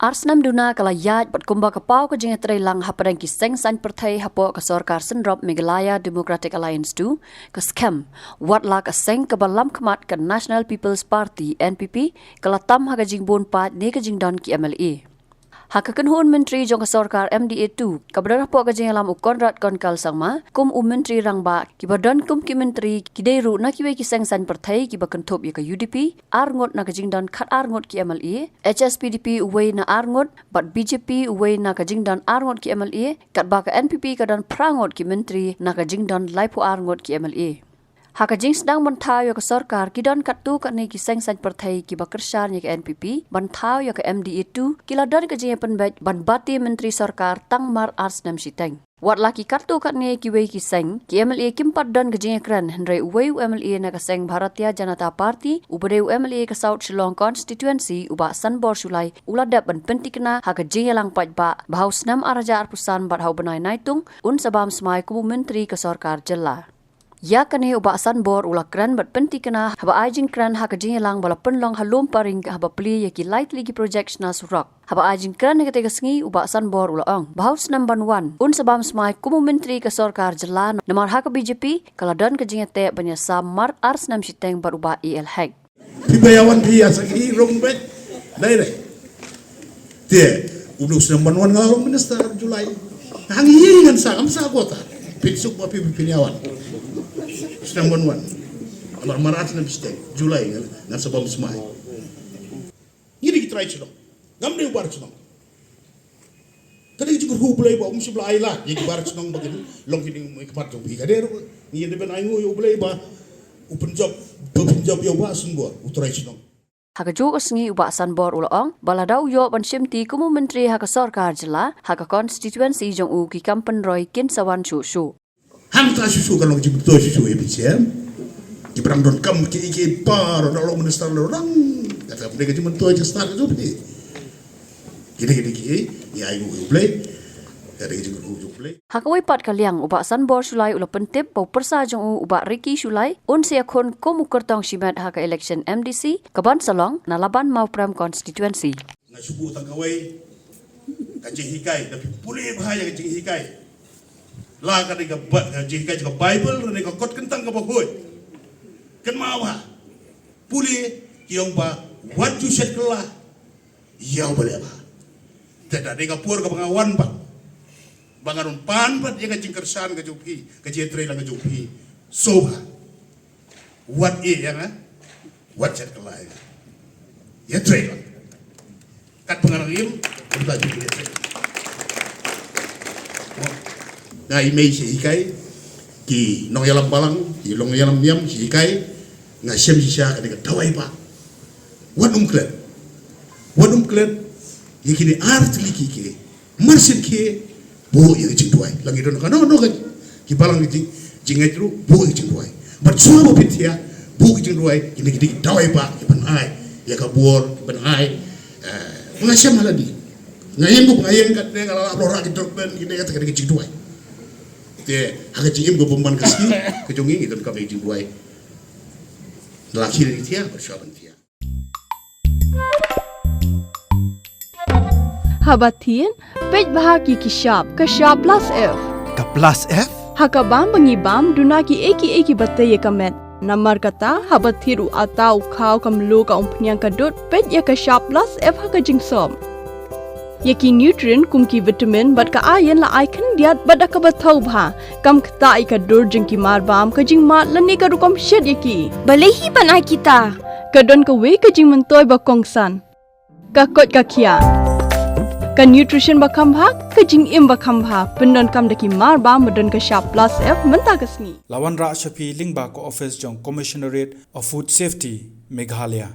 Arsnam duna kala yaj bat kumba kapau ke jingat lang hapadang kiseng san pertai hapo ke sorkar senrop Meghalaya Democratic Alliance tu ke scam wat lak aseng ke balam kemat ke National People's Party NPP kala tam haga jingbon pat ne ke jingdon ki MLA. Hakakan hun Myntri jong ke sorkar MDA tu kabadar hapo ke jinglam ukon rat kon kal sangma kum Myntri rang ba ki badan kum ki Myntri ki deru na ki we kiseng san pertai ki bakentop ya ke UDP arngot na ke jingdon khat arngot ki MLA HSPDP Uwei na arngot bat BJP Uwei na ke jingdon arngot ki MLA kat ba ke NPP ka dan prangot ki Myntri na ke jingdon laipu arngot ki MLA. Haka jing sedang bantau ya ke sorkar kidon katu kat ni kiseng san pertai ki bakersar ya ke NPP bantau ya ke MDA tu kila don ke jing penbaj ban bati Myntri sorkar tang mar arsnam siteng. Wat laki kartu kat ni ki wei kiseng ki MLA kimpat don ke jing kran Henry Uwei MLA na ke seng Bharatiya Janata Party ubade MLA ke South Shillong constituency uba sanbor sulai uladap ban pentikna haka jing lang pat ba bahaus nam araja arpusan bat hau benai Naitung un sabam smai kubu Myntri ke sorkar jela. Ya kane ubak sanbor ulak kran bat penti kena haba ajing kran haka jingelang bala penlong halum paring haba pli yaki light ligi project na surak. Haba ajing kran haka tega sengi ubak sanbor ulaong. Bahaus number 1 un sabam smai kumu Myntri ke sorkar jelan namar haka BJP kaladan ke jingete banya samar arsnam siteng bat ubak EL hack. Pibayawan dia sagi rombet daire. Dia udus number 1 ngalong minister Julai. Hangi ngan sa amsa kota. Pitsuk bapi Pynhiar. Sedang buan amar marat na bistek Julai ngan sabam semai. Ngiri kita rai chulong. Ngam de bar chulong. Kadi jikur hu bulai ba sebelah ailah ye bar chulong bagin long kiding mai kepat jong bi kader ni de ben aingu yo bulai ba open job yo ba sunbor utrai chulong. Haka jo sengi ubak sanbor ulaong baladau yo ban simti kumu Myntri haka sorkar jela haka constituency jong u ki kampen roy kin sawan chu. Ham ta susu kalau kita betul susu ebisem. Kita don kam ki par orang minister orang. Kata mereka cuma tu aja start tu ni. Gini ya ayu play. Ada kita guru play. Haka wei pat kaliang ubak sanbor sulai ula pentip pau persa jong u ubak Ricky sulai un sia khon komu kertong simat haka election MDC kaban salong na laban mau pram constituency. Na subuh tangkawai. Kaji hikai tapi pulih bahaya kaji hikai. Lah kan dia jika juga Bible dan dia kot kentang ke bawah. Kan mau ha. Puli yang ba what you said kelah. Ya boleh apa. Tidak dia pur ke pengawan ba. Bangarun pan ba dia jingkersan ke jupi, ke jetre lang ke jupi. So ba. What yang ha? What said kelah. Ya tre lang. Kat pengarangim kita jupi tre. Na imei si hikai ki nong yalam balang ki long yalam niam si hikai nga sem si Shah ka dawai pa wadum klet yekini art liki ke marsit ke bo ye jing duai langi don ka no ki balang jing etru bo ye jing duai but so bo pitia bo jing duai ki dawai pa ki ban ai ya ka bor ban ai nga sem haladi ngayen bu ngayen kat ne ngala lora ki dorben ki ne ka jing duai dia hak jingim go bomban kasi kejongi itu ka beijing duai laki ni dia bersyaban dia habatin pej bahagi ki shop ka shop plus f ka plus f haka bam bangi bam dunaki eki batte ye kamet namar kata habathiru atau khau kamlu ka umpnyang kadut pej ya ka shop plus f haka jingsom yaki nutrient kumki vitamin bat ka iron la icon diat bat ka bathau bha kam khta ka dur jingki mar bam ka jing mat lani ka rukom shed yaki balehi banai kita ka don ka we ka jing mentoy ba kongsan ka kot ka khia ka nutrition ba kham bha ka jing im ba kham bha pendon kam daki mar bam don ka sharp plus f menta kasni lawan ra shapi lingba ko office jong commissionerate of food safety Meghalaya